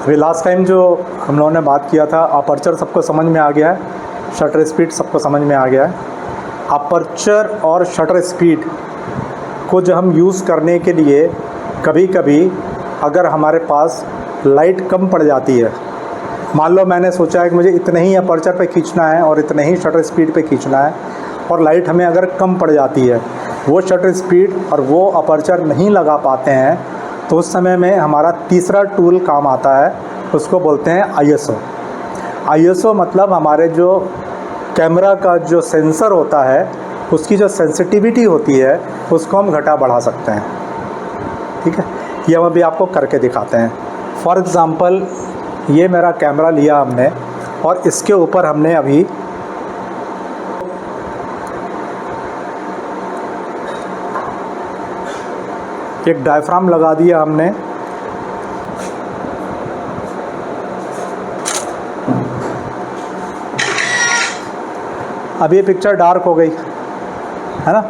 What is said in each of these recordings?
अभी last time जो हम लोगों ने बात किया था, अपर्चर सबको समझ में आ गया है, शटर स्पीड सबको समझ में आ गया है। अपर्चर और शटर स्पीड को जो हम यूज़ करने के लिए कभी कभी अगर हमारे पास लाइट कम पड़ जाती है, मान लो मैंने सोचा है कि मुझे इतने ही अपर्चर पे खींचना है और इतने ही शटर स्पीड पे खींचना है, और लाइट हमें अगर कम पड़ जाती है, वो शटर स्पीड और वो अपर्चर नहीं लगा पाते हैं, तो उस समय में हमारा तीसरा टूल काम आता है, उसको बोलते हैं आईएसओ। आईएसओ मतलब हमारे जो कैमरा का जो सेंसर होता है उसकी जो सेंसिटिविटी होती है उसको हम घटा बढ़ा सकते हैं। ठीक है, ये हम अभी आपको करके दिखाते हैं। फॉर एग्ज़ाम्पल ये मेरा कैमरा लिया हमने और इसके ऊपर हमने अभी एक डायफ्राम लगा दिया हमने। अब ये पिक्चर डार्क हो गई है ना।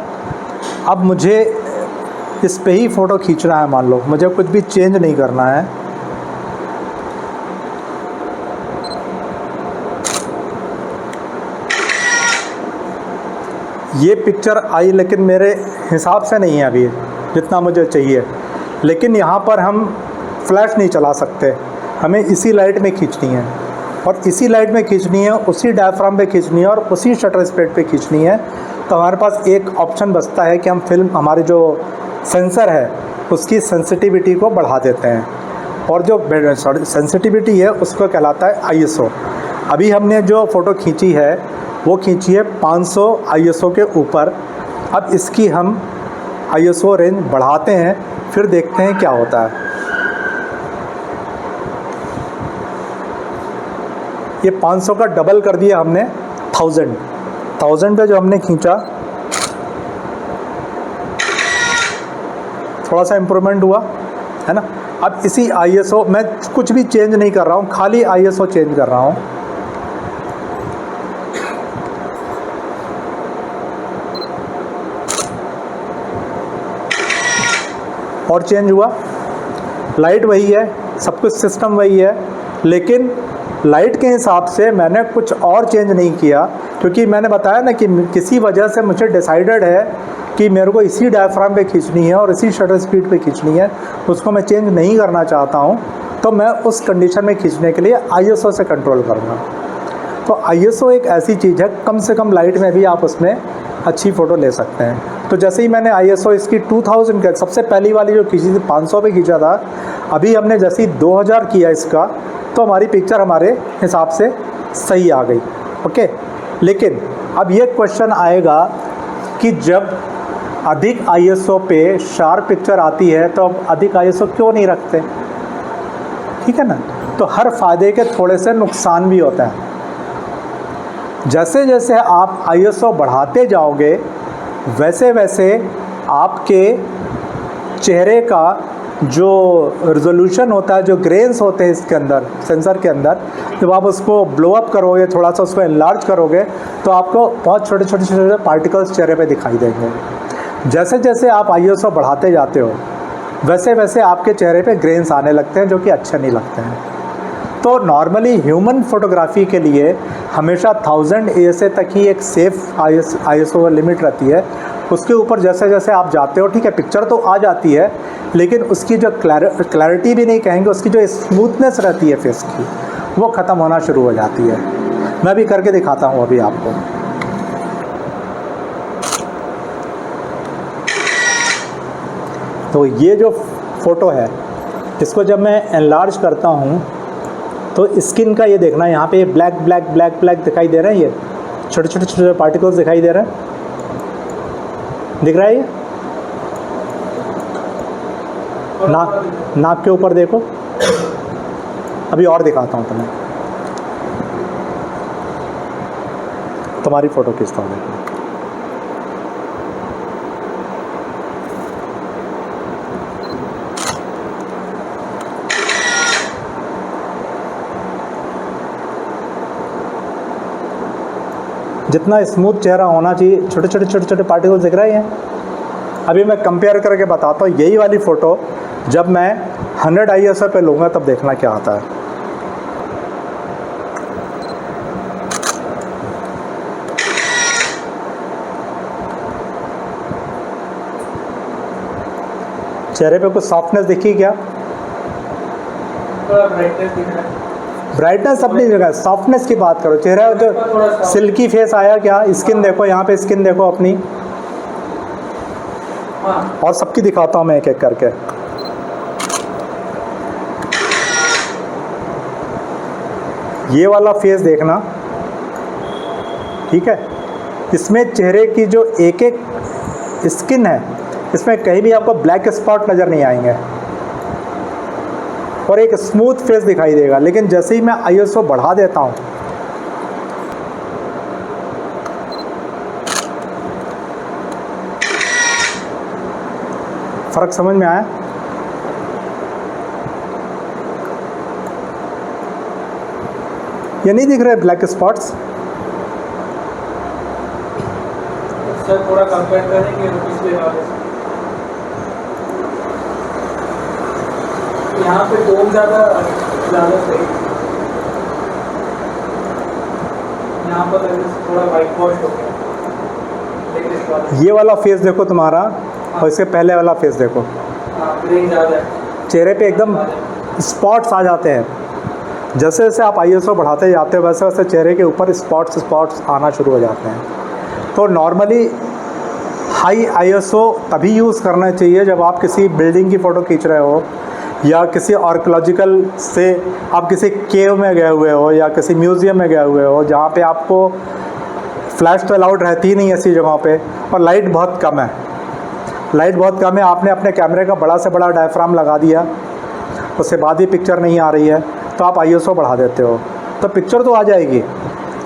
अब मुझे इस पे ही फ़ोटो खींचना है, मान लो मुझे कुछ भी चेंज नहीं करना है। ये पिक्चर आई लेकिन मेरे हिसाब से नहीं है अभी जितना मुझे चाहिए, लेकिन यहाँ पर हम फ्लैश नहीं चला सकते, हमें इसी लाइट में खींचनी है और इसी लाइट में खींचनी है, उसी डायफ्राम पे खींचनी है और उसी शटर स्पीड पे खींचनी है। तो हमारे पास एक ऑप्शन बचता है कि हम फिल्म, हमारे जो सेंसर है उसकी सेंसिटिविटी को बढ़ा देते हैं, और जो सेंसिटिविटी है उसको कहलाता है आईएसओ। अभी हमने जो फ़ोटो खींची है वो खींची है 500 आईएसओ के ऊपर। अब इसकी हम आईएसओ रेंज बढ़ाते हैं, फिर देखते हैं क्या होता है। ये 500 का डबल कर दिया हमने 1000 पे जो हमने खींचा थोड़ा सा इम्प्रूवमेंट हुआ है ना। अब इसी आईएसओ, मैं कुछ भी चेंज नहीं कर रहा हूँ, खाली आईएसओ चेंज कर रहा हूँ। और चेंज हुआ, लाइट वही है, सब कुछ सिस्टम वही है, लेकिन लाइट के हिसाब से मैंने कुछ और चेंज नहीं किया, क्योंकि मैंने बताया ना कि किसी वजह से मुझे डिसाइडेड है कि मेरे को इसी डायफ्राम पे खींचनी है और इसी शटर स्पीड पे खींचनी है, उसको मैं चेंज नहीं करना चाहता हूँ, तो मैं उस कंडीशन में खींचने के लिए आईएसओ से कंट्रोल करूँगा। तो आईएसओ एक ऐसी चीज़ है, कम से कम लाइट में भी आप उसमें अच्छी फ़ोटो ले सकते हैं। तो जैसे ही मैंने आईएसओ इसकी 2000 का, सबसे पहली वाली जो खींची थी 500 पे खींचा था, अभी हमने जैसे ही 2000 किया इसका, तो हमारी पिक्चर हमारे हिसाब से सही आ गई। ओके, लेकिन अब ये क्वेश्चन आएगा कि जब अधिक आईएसओ पे शार्प पिक्चर आती है तो अब अधिक आईएसओ क्यों नहीं रखते? ठीक है ना। तो हर फायदे के थोड़े से नुकसान भी होता है। जैसे जैसे आप आईएसओ बढ़ाते जाओगे वैसे वैसे आपके चेहरे का जो रिजोल्यूशन होता है, जो ग्रेन्स होते हैं इसके अंदर, सेंसर के अंदर, जब आप उसको ब्लो अप करोगे, थोड़ा सा उसको एनलार्ज करोगे, तो आपको बहुत छोटे छोटे छोटे पार्टिकल्स चेहरे पे दिखाई देंगे। जैसे जैसे आप आईएसओ बढ़ाते जाते हो वैसे वैसे आपके चेहरे पे ग्रेन्स आने लगते हैं, जो कि अच्छे नहीं लगते हैं। तो नॉर्मली ह्यूमन फोटोग्राफी के लिए हमेशा 1000 ASA तक ही एक सेफ़ आईएसओ लिमिट रहती है। उसके ऊपर जैसे जैसे आप जाते हो, ठीक है, पिक्चर तो आ जाती है, लेकिन उसकी जो क्लैरिटी भी नहीं कहेंगे, उसकी जो स्मूथनेस रहती है फेस की, वो ख़त्म होना शुरू हो जाती है। मैं भी करके दिखाता हूँ अभी आपको। तो ये जो फ़ोटो है, इसको जब मैं एनलार्ज करता हूँ तो स्किन का ये देखना, यहाँ पे ब्लैक ब्लैक ब्लैक ब्लैक दिखाई दे रहे हैं, ये छोटे छोटे छोटे पार्टिकल्स दिखाई दे रहे हैं, दिख रहा है ये? नाक के ऊपर देखो। अभी और दिखाता हूँ तुम्हें, तुम्हारी फ़ोटो खींचता हूँ, देखो। जितना स्मूथ चेहरा होना चाहिए, छोटे छोटे छोटे छोटे पार्टिकल्स दिख रहे हैं। अभी मैं कंपेयर करके बताता हूँ, यही वाली फ़ोटो जब मैं 100 ISO पे लूँगा तब देखना क्या आता है। चेहरे पे कुछ सॉफ्टनेस दिखी क्या? थोड़ा ब्राइटनेस दिख रहा है। ब्राइटनेस अपनी जगह, सॉफ्टनेस की बात करो। चेहरा जो सिल्की फेस आया क्या? स्किन देखो, यहाँ पे स्किन देखो अपनी, हाँ। और सबकी दिखाता हूँ मैं एक एक करके। ये वाला फेस देखना, ठीक है? इसमें चेहरे की जो एक एक स्किन है, इसमें कहीं भी आपको ब्लैक स्पॉट नज़र नहीं आएंगे और एक स्मूथ फेस दिखाई देगा। लेकिन जैसे ही मैं आईएसओ बढ़ा देता हूँ, फर्क समझ में आया? ये नहीं दिख रहे ब्लैक स्पॉट्स? सर थोड़ा कंपेयर करेंगे तो पिछले वाले से। यहाँ पे टोन ज़्यादा सही, यहाँ पर थोड़ा वाइट वॉश हो गया। ये वाला फेस देखो तुम्हारा, और इससे पहले वाला फेस देखो, ग्रेन ज़्यादा है, चेहरे पे एकदम स्पॉट्स आ जाते हैं। जैसे जैसे आप आईएसओ बढ़ाते जाते हो वैसे वैसे चेहरे के ऊपर स्पॉट्स आना शुरू हो जाते हैं। तो नॉर्मली हाई आईएसओ तभी यूज़ करना चाहिए जब आप किसी बिल्डिंग की फ़ोटो खींच रहे हो, या किसी आर्कियोलॉजिकल से आप किसी केव में गए हुए हो, या किसी म्यूज़ियम में गए हुए हो जहाँ पे आपको फ्लैश तो अलाउड रहती ही नहीं ऐसी जगहों पे, और लाइट बहुत कम है। लाइट बहुत कम है, आपने अपने कैमरे का बड़ा से बड़ा डायफ्राम लगा दिया, उसके बाद ही पिक्चर नहीं आ रही है, तो आप आईएसओ बढ़ा देते हो तो पिक्चर तो आ जाएगी,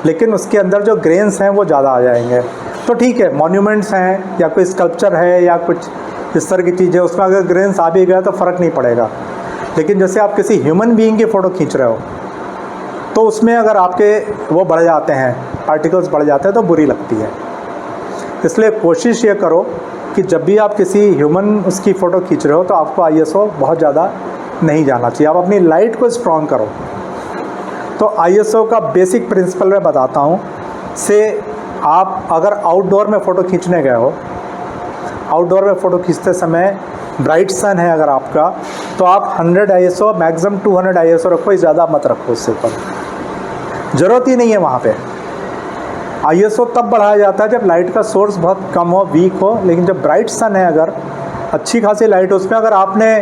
लेकिन उसके अंदर जो ग्रेन्स हैं वो ज़्यादा आ जाएंगे। तो ठीक है, मॉन्यूमेंट्स हैं या कोई स्कल्पचर है या कुछ इस तरह की चीज़ है, उसमें अगर ग्रेन्स आ भी गया तो फ़र्क नहीं पड़ेगा। लेकिन जैसे आप किसी ह्यूमन बीइंग की फ़ोटो खींच रहे हो तो उसमें अगर आपके वो बढ़ जाते हैं, पार्टिकल्स बढ़ जाते हैं, तो बुरी लगती है। इसलिए कोशिश ये करो कि जब भी आप किसी ह्यूमन उसकी फ़ोटो खींच रहे हो तो आपको आईएसओ बहुत ज़्यादा नहीं जाना चाहिए, आप अपनी लाइट को स्ट्रॉन्ग करो। तो आईएसओ का बेसिक प्रिंसिपल मैं बताता हूँ से, आप अगर आउटडोर में फ़ोटो खींचने गए हो, आउटडोर में फ़ोटो खींचते समय ब्राइट सन है अगर आपका, तो आप 100 आईएसओ, मैक्सिमम 200 आईएसओ रखो, ज़्यादा मत रखो, उससे ऊपर ज़रूरत ही नहीं है वहाँ पे। आईएसओ तब बढ़ाया जाता है जब लाइट का सोर्स बहुत कम हो, वीक हो। लेकिन जब ब्राइट सन है, अगर अच्छी खासी लाइट हो, उसमें अगर आपने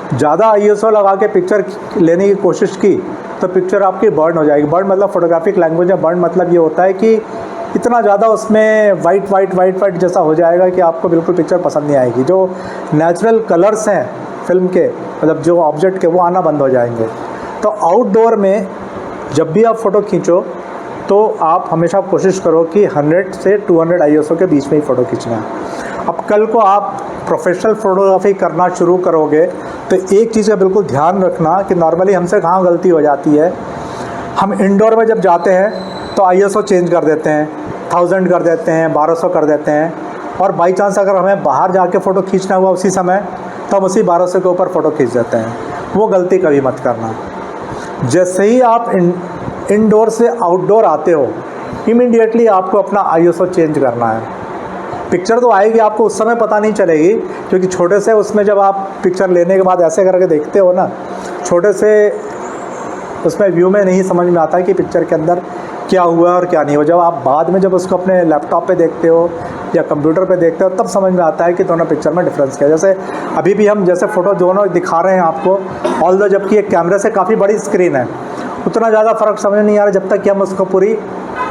ज़्यादा आईएसओ लगा के पिक्चर लेने की कोशिश की तो पिक्चर आपकी बर्न हो जाएगी। बर्न मतलब फोटोग्राफिक लैंग्वेज में बर्न मतलब ये होता है कि इतना ज़्यादा उसमें वाइट जैसा हो जाएगा कि आपको बिल्कुल पिक्चर पसंद नहीं आएगी। जो नेचुरल कलर्स हैं फिल्म के, मतलब जो ऑब्जेक्ट के, वो आना बंद हो जाएंगे। तो आउटडोर में जब भी आप फ़ोटो खींचो तो आप हमेशा कोशिश करो कि 100 से 200 आईएसओ के बीच में ही फ़ोटो खींचना है। अब कल को आप प्रोफेशनल फ़ोटोग्राफी करना शुरू करोगे तो एक चीज़ का बिल्कुल ध्यान रखना कि नॉर्मली हमसे कहाँ गलती हो जाती है, हम इंडोर में जब जाते हैं तो आईएसओ चेंज कर देते हैं, 1000 कर देते हैं, 1200 कर देते हैं, और बाई चांस अगर हमें बाहर जाके फ़ोटो खींचना हुआ उसी समय तो हम उसी 1200 के ऊपर फ़ोटो खींच देते हैं। वो गलती कभी मत करना। जैसे ही आप इंडोर से आउटडोर आते हो, इमीडिएटली आपको अपना आईएसओ चेंज करना है। पिक्चर तो आएगी, आपको उस समय पता नहीं चलेगी, क्योंकि छोटे से उसमें जब आप पिक्चर लेने के बाद ऐसे करके देखते हो ना, छोटे से उसमें व्यू में नहीं समझ में आता है कि पिक्चर के अंदर क्या हुआ और क्या नहीं हुआ। जब आप बाद में जब उसको अपने लैपटॉप पे देखते हो या कंप्यूटर पे देखते हो तब समझ में आता है कि दोनों पिक्चर में डिफरेंस क्या है। जैसे अभी भी हम जैसे फ़ोटो दोनों दिखा रहे हैं आपको, ऑल्दो जबकि एक कैमरे से काफ़ी बड़ी स्क्रीन है, उतना ज़्यादा फ़र्क समझ नहीं आ रहा जब तक कि हम उसको पूरी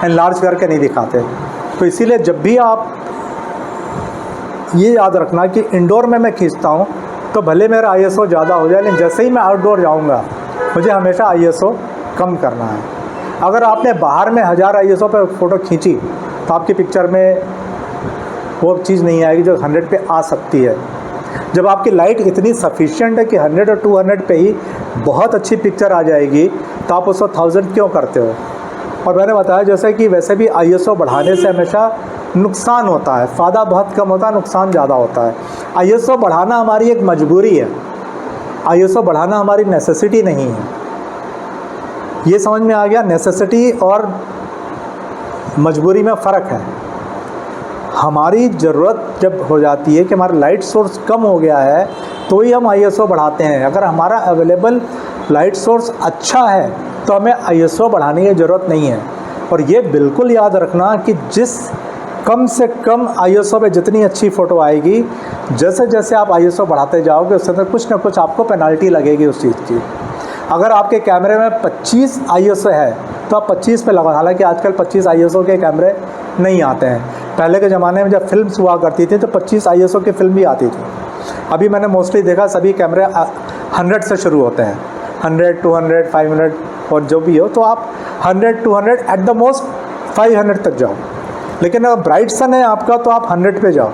एनलार्ज करके नहीं दिखाते। तो इसीलिए जब भी आप ये याद रखना कि इंडोर में मैं खींचता हूँ तो भले मेरा आईएसओ ज़्यादा हो जाए, लेकिन जैसे ही मैं आउटडोर जाऊँगा मुझे हमेशा आईएसओ कम करना है। अगर आपने बाहर में 1000 आईएसओ पर फ़ोटो खींची तो आपकी पिक्चर में वो चीज़ नहीं आएगी जो 100 पे आ सकती है। जब आपकी लाइट इतनी सफिशिएंट है कि 100 और 200 पे ही बहुत अच्छी पिक्चर आ जाएगी तो आप उसको 1000 क्यों करते हो। और मैंने बताया जैसे कि वैसे भी आईएसओ बढ़ाने से हमेशा नुकसान होता है, फ़ायदा बहुत कम होता है, नुकसान ज़्यादा होता है। आईएसओ बढ़ाना हमारी एक मजबूरी है, आईएसओ बढ़ाना हमारी नेसेसिटी नहीं है। ये समझ में आ गया, नेसेसिटी और मजबूरी में फ़र्क है। हमारी ज़रूरत जब हो जाती है कि हमारा लाइट सोर्स कम हो गया है तो ही हम ISO बढ़ाते हैं। अगर हमारा अवेलेबल लाइट सोर्स अच्छा है तो हमें ISO बढ़ाने की ज़रूरत नहीं है। और ये बिल्कुल याद रखना कि जिस कम से कम ISO पे जितनी अच्छी फ़ोटो आएगी, जैसे जैसे आप ISO बढ़ाते जाओगे उससे अंदर कुछ ना कुछ आपको पेनल्टी लगेगी उस चीज़ की। अगर आपके कैमरे में 25 ISO है तो आप 25 पे लगाओ। हालांकि आजकल 25 ISO के कैमरे नहीं आते हैं। पहले के ज़माने में जब फिल्म्स हुआ करती थी तो 25 ISO की फ़िल्म भी आती थी। अभी मैंने मोस्टली देखा सभी कैमरे 100 से शुरू होते हैं, 100, 200, 500 और जो भी हो, तो आप 100, 200 एट द मोस्ट 500 तक जाओ। लेकिन अगर ब्राइट सन है आपका तो आप 100 पे जाओ,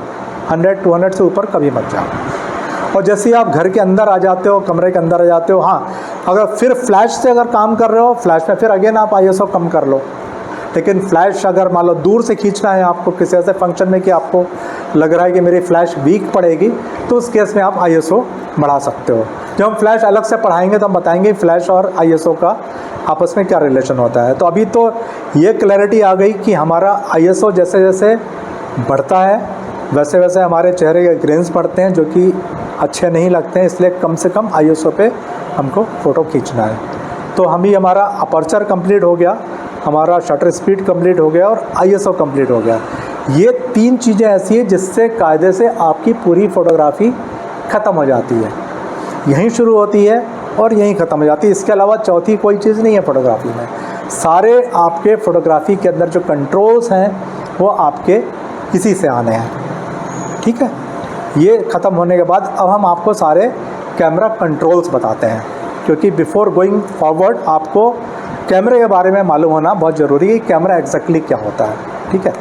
100, 200 से ऊपर कभी मत जाओ। और जैसे ही आप घर के अंदर आ जाते हो, कमरे के अंदर आ जाते हो, हाँ अगर फिर फ्लैश से अगर काम कर रहे हो, फ्लैश में फिर अगेन आप ISO कम कर लो। लेकिन फ्लैश अगर मान लो दूर से खींचना है आपको किसी ऐसे फंक्शन में कि आपको लग रहा है कि मेरी फ्लैश वीक पड़ेगी, तो उस केस में आप ISO बढ़ा सकते हो। जब हम फ्लैश अलग से पढ़ाएंगे तो हम बताएंगे फ्लैश और ISO का आपस में क्या रिलेशन होता है। तो अभी तो ये क्लैरिटी आ गई कि हमारा ISO जैसे जैसे बढ़ता है वैसे वैसे हमारे चेहरे के ग्रेन्स बढ़ते हैं जो कि अच्छे नहीं लगते हैं, इसलिए कम से कम ISO पे हमको फ़ोटो खींचना है। तो हमारा अपर्चर कंप्लीट हो गया, हमारा शटर स्पीड कंप्लीट हो गया और ISO कंप्लीट हो गया। ये 3 चीज़ें ऐसी हैं जिससे कायदे से आपकी पूरी फ़ोटोग्राफ़ी ख़त्म हो जाती है। यहीं शुरू होती है और यहीं ख़त्म हो जाती है। इसके अलावा चौथी कोई चीज़ नहीं है फ़ोटोग्राफ़ी में। सारे आपके फ़ोटोग्राफ़ी के अंदर जो कंट्रोल्स हैं वो आपके इसी से आने हैं, ठीक है। ये ख़त्म होने के बाद अब हम आपको सारे कैमरा कंट्रोल्स बताते हैं, क्योंकि बिफ़ोर गोइंग फॉरवर्ड आपको कैमरे के बारे में मालूम होना बहुत ज़रूरी है कि कैमरा एग्जैक्टली क्या होता है, ठीक है।